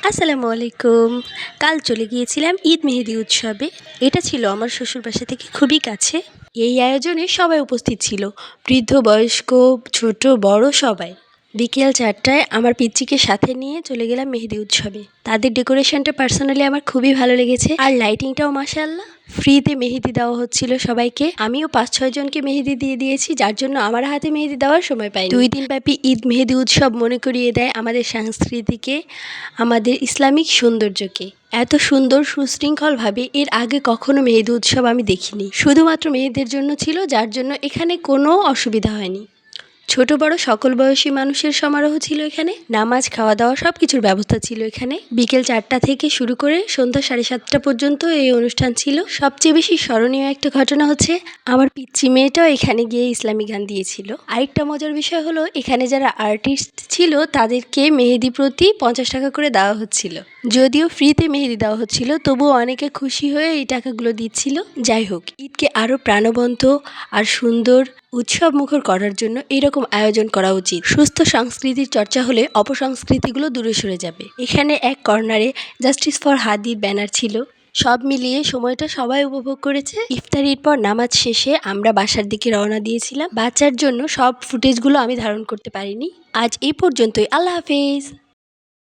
আসসালামু আলাইকুম। কাল চলে গিয়েছিলাম ঈদ মেহেদি উৎসবে। এটা ছিল আমার শ্বশুর বাসা থেকে খুবই কাছে। এই আয়োজনে সবাই উপস্থিত ছিল, বৃদ্ধ বয়স্ক, ছোট বড় সবাই। বিকেল 4টায় আমার পিচ্চিকে সাথে নিয়ে চলে গেলাম মেহেদি উৎসবে। তাদের ডেকোরেশনটা পার্সোনালি আমার খুবই ভালো লেগেছে, আর লাইটিংটাও মাশাআল্লাহ। ফ্রিতে মেহেদি দেওয়া হচ্ছিল সবাইকে। আমিও 5-6 জনকে মেহেদি দিয়ে দিয়েছি, যার জন্য আমার হাতে মেহেদি দেওয়ার সময় পাইনি। 2 দিন ব্যাপী ঈদ মেহেদি উৎসব মনে করিয়ে দেয় আমাদের সংস্কৃতিকে, আমাদের ইসলামিক সৌন্দর্যকে। এত সুন্দর সুশৃঙ্খলভাবে এর আগে কখনো মেহেদি উৎসব আমি দেখিনি। শুধুমাত্র মেয়েদের জন্য ছিল, যার জন্য এখানে কোনো অসুবিধা হয়নি। ছোট বড় সকল বয়সী মানুষের সমারোহ ছিল এখানে। নামাজ, খাওয়া দাওয়া সব কিছুর ব্যবস্থা ছিল এখানে। বিকেল 4টা থেকে শুরু করে সন্ধ্যা 7:30টা পর্যন্ত এই অনুষ্ঠান ছিল। সবচেয়ে বেশি স্মরণীয় একটা ঘটনা হচ্ছে, আমার পিচ্চি মেয়েটাও এখানে গিয়ে ইসলামিক গান দিয়েছিল। আরেকটা মজার বিষয় হলো, এখানে যারা আর্টিস্ট ছিল তাদেরকে মেহেদি প্রতি 50 টাকা করে দেওয়া হচ্ছিল। যদিও ফ্রিতে মেহেদি দেওয়া হচ্ছিল, তবুও অনেকে খুশি হয়ে এই টাকাগুলো দিচ্ছিল। যাই হোক, ঈদকে আরও প্রাণবন্ত আর সুন্দর উৎসব মুখর করার জন্য এরকম আয়োজন করা উচিত। সুস্থ সংস্কৃতির চর্চা হলে অপসংস্কৃতিগুলো দূরে সরে যাবে। এখানে এক কর্নারে জাস্টিস ফর হাদির ব্যানার ছিল। সব মিলিয়ে সময়টা সবাই উপভোগ করেছে। ইফতারির পর নামাজ শেষে আমরা বাসার দিকে রওনা দিয়েছিলাম। বাচ্চার জন্য সব ফুটেজগুলো আমি ধারণ করতে পারিনি। আজ এই পর্যন্তই। আল্লাহ হাফেজ।